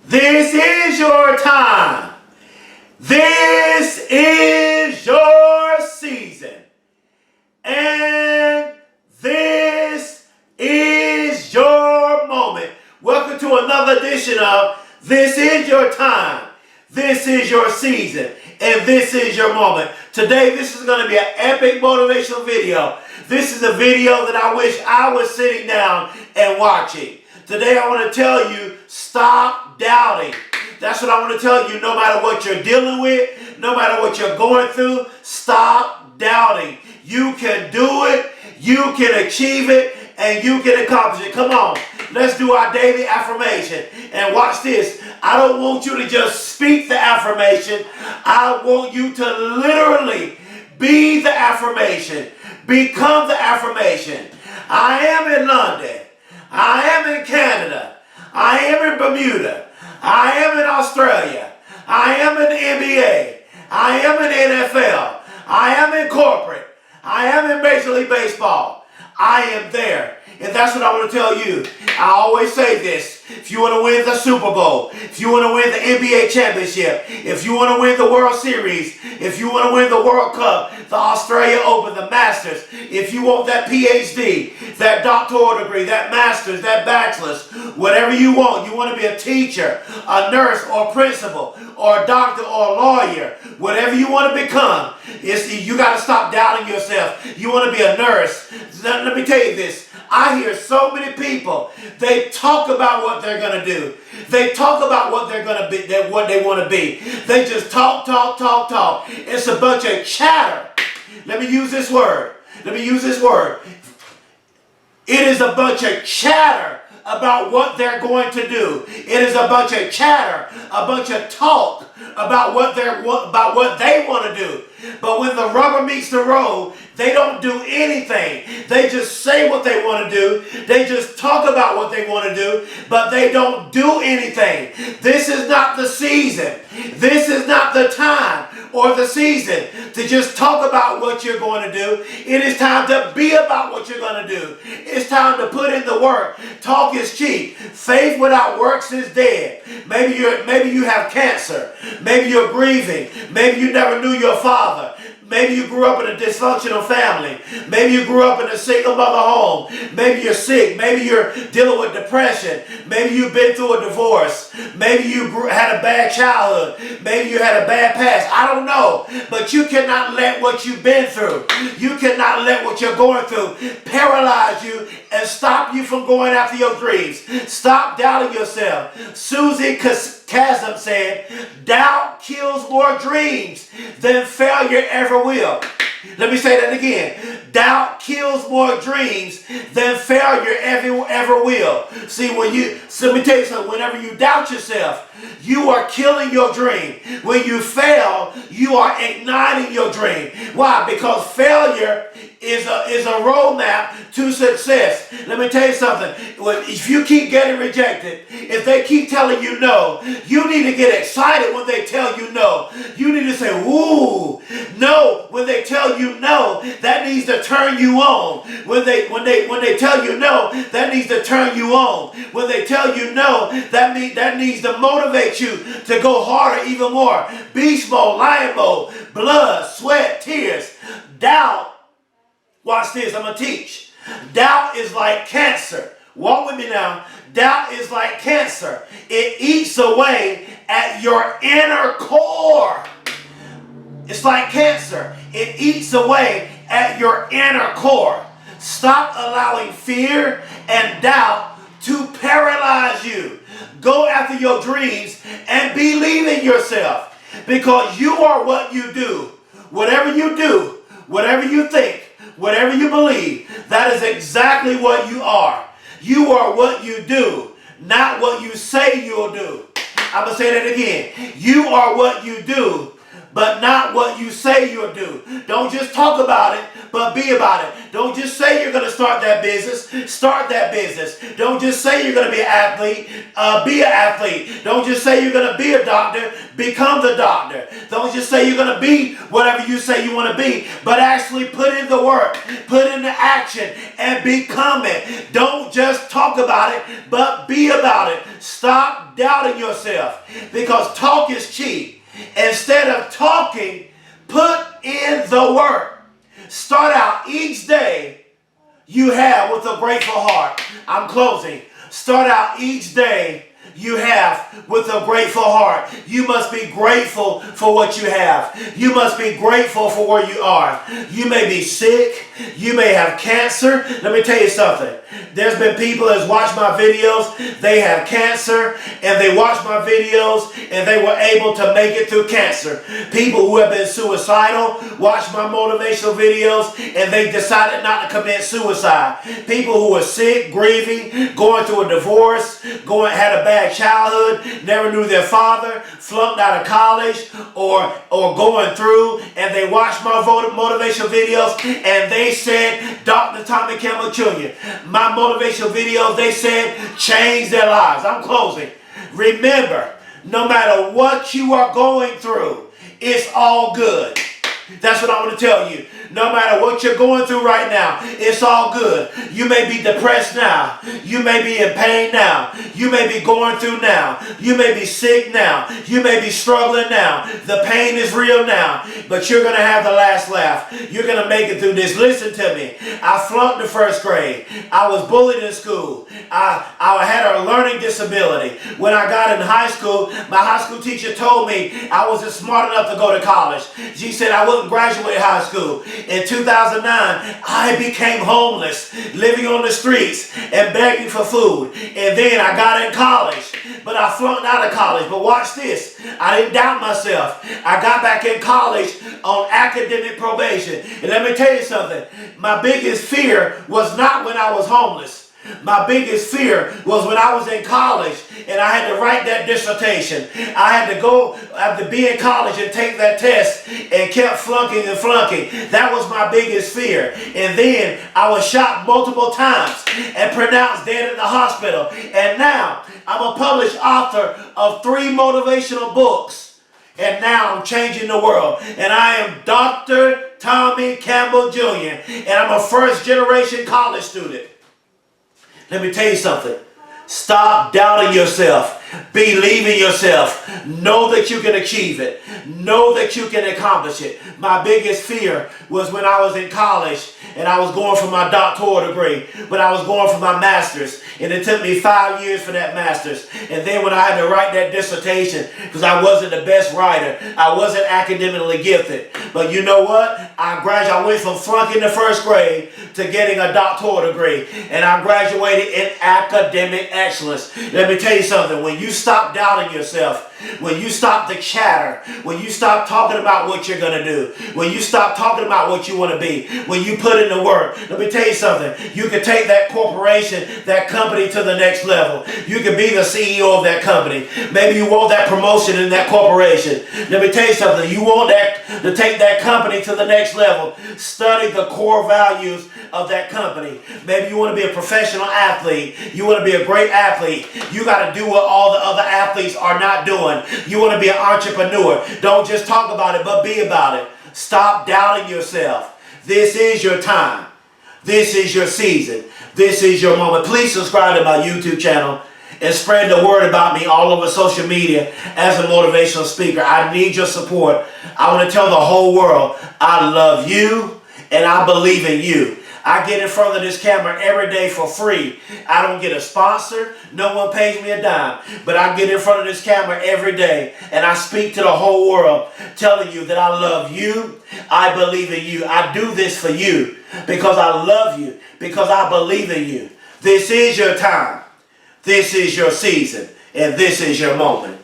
This is your time. This is your season. And this is your moment. Welcome to another edition of This Is Your Time. This is your season. And this is your moment. Today, this is going to be an epic motivational video. This is a video that I wish I was sitting down and watching. Today, I want to tell you, stop doubting. That's what I want to tell you. No matter what you're dealing with, no matter what you're going through, stop doubting. You can do it, you can achieve it, and you can accomplish it. Come on, let's do our daily affirmation. And watch this. I don't want you to just speak the affirmation. I want you to literally be the affirmation. Become the affirmation. I am in London. I am in Canada. I am in Bermuda. I am in Australia. I am in the NBA. I am in NFL. I am in corporate. I am in Major League Baseball. I am there. And that's what I want to tell you. I always say this. If you want to win the Super Bowl, if you want to win the NBA championship, if you want to win the World Series, if you want to win the World Cup, the Australia Open, the Masters, if you want that PhD, that doctoral degree, that master's, that bachelor's, whatever you want to be a teacher, a nurse, or a principal, or a doctor, or a lawyer, whatever you want to become, you got to stop doubting yourself. You want to be a nurse. Let me tell you this. I hear so many people, they talk about what they're going to do. They talk about what they're going to be, what they want to be. They just talk. It's a bunch of chatter. Let me use this word. It is a bunch of chatter about what they're going to do. It is a bunch of chatter, a bunch of talk about what they want to do. But when the rubber meets the road, they don't do anything. They just say what they want to do. They just talk about what they want to do, but they don't do anything. This is not the season. This is not the time or the season to just talk about what you're going to do. It is time to be about what you're going to do. It's time to put in the work. Talk is cheap. Faith without works is dead. Maybe you have cancer. Maybe you're grieving. Maybe you never knew your father. Maybe you grew up in a dysfunctional family. Maybe you grew up in a single mother home. Maybe you're sick. Maybe you're dealing with depression. Maybe you've been through a divorce. Maybe you had a bad childhood. Maybe you had a bad past. I don't know. But you cannot let what you've been through, you cannot let what you're going through paralyze you and stop you from going after your dreams. Stop doubting yourself. Susie Chasm said, doubt kills more dreams than failure ever will. Let me say that again. Doubt kills more dreams than failure ever will. See, let me tell you something. Whenever you doubt yourself, you are killing your dream. When you fail, you are igniting your dream. Why? Because failure is a roadmap to success. Let me tell you something. If you keep getting rejected, if they keep telling you no, you need to get excited when they tell you no. You need to say, ooh, no. When they tell you no, that needs to turn you on. When they tell you no, that needs to turn you on. When they tell you no, that needs to motivate you to go harder even more. Beast mode, lion mode, blood, sweat, tears, doubt. Watch this, I'm going to teach. Doubt is like cancer. Walk with me now. Doubt is like cancer. It eats away at your inner core. It's like cancer. It eats away at your inner core. Stop allowing fear and doubt to paralyze you. Go after your dreams and believe in yourself, because you are what you do. Whatever you do, whatever you think, whatever you believe, that is exactly what you are. You are what you do, not what you say you'll do. I'm going to say that again. You are what you do, but not what you say you'll do. Don't just talk about it, but be about it. Don't just say you're going to start that business. Start that business. Don't just say you're going to be an athlete. Be an athlete. Don't just say you're going to be a doctor. Become the doctor. Don't just say you're going to be whatever you say you want to be, but actually put in the work, put in the action, and become it. Don't just talk about it, but be about it. Stop doubting yourself, because talk is cheap. Instead of talking, put in the work. Start out each day you have with a grateful heart. I'm closing. Start out each day you have with a grateful heart. You must be grateful for what you have. You must be grateful for where you are. You may be sick. You may have cancer. Let me tell you something. There's been people that's watched my videos. They have cancer and they watch my videos and they were able to make it through cancer. People who have been suicidal watch my motivational videos and they decided not to commit suicide. People who are sick, grieving, going through a divorce, had a bad childhood, never knew their father, flunked out of college, or going through, and they watched my motivational videos and they said, Dr. Tommy Campbell Jr., my motivational videos, they said, changed their lives. I'm closing. Remember, no matter what you are going through, it's all good. That's what I want to tell you. No matter what you're going through right now, it's all good. You may be depressed now. You may be in pain now. You may be going through now. You may be sick now. You may be struggling now. The pain is real now. But you're going to have the last laugh. You're going to make it through this. Listen to me. I flunked the first grade. I was bullied in school. I had a learning disability. When I got in high school, my high school teacher told me I wasn't smart enough to go to college. She said I wouldn't graduate high school. In 2009, I became homeless, living on the streets and begging for food. And then I got in college, but I flunked out of college. But watch this. I didn't doubt myself. I got back in college on academic probation. And let me tell you something. My biggest fear was not when I was homeless. My biggest fear was when I was in college and I had to write that dissertation. I had to be in college and take that test and kept flunking and flunking. That was my biggest fear. And then I was shot multiple times and pronounced dead in the hospital. And now I'm a published author of 3 motivational books. And now I'm changing the world. And I am Dr. Tommy Campbell Jr. And I'm a first-generation college student. Let me tell you something. Stop doubting yourself. Believe in yourself. Know that you can achieve it. Know that you can accomplish it. My biggest fear was when I was in college and I was going for my doctoral degree, but I was going for my master's, and it took me 5 years for that master's. And then when I had to write that dissertation, because I wasn't the best writer, I wasn't academically gifted. But you know what? I went from flunking the first grade to getting a doctoral degree, and I graduated in academic excellence. Let me tell you something. When you stop doubting yourself, when you stop the chatter, when you stop talking about what you're going to do, when you stop talking about what you want to be, when you put in the work, let me tell you something. You can take that corporation, that company to the next level. You can be the CEO of that company. Maybe you want that promotion in that corporation. Let me tell you something. You want that to take that company to the next level. Study the core values of that company. Maybe you want to be a professional athlete. You want to be a great athlete. You got to do what all the other athletes are not doing. You want to be an entrepreneur. Don't just talk about it, but be about it. Stop doubting yourself. This is your time. This is your season. This is your moment. Please subscribe to my YouTube channel and spread the word about me all over social media as a motivational speaker. I need your support. I want to tell the whole world I love you and I believe in you. I get in front of this camera every day for free. I don't get a sponsor. No one pays me a dime. But I get in front of this camera every day and I speak to the whole world telling you that I love you. I believe in you. I do this for you because I love you, because I believe in you. This is your time. This is your season. And this is your moment.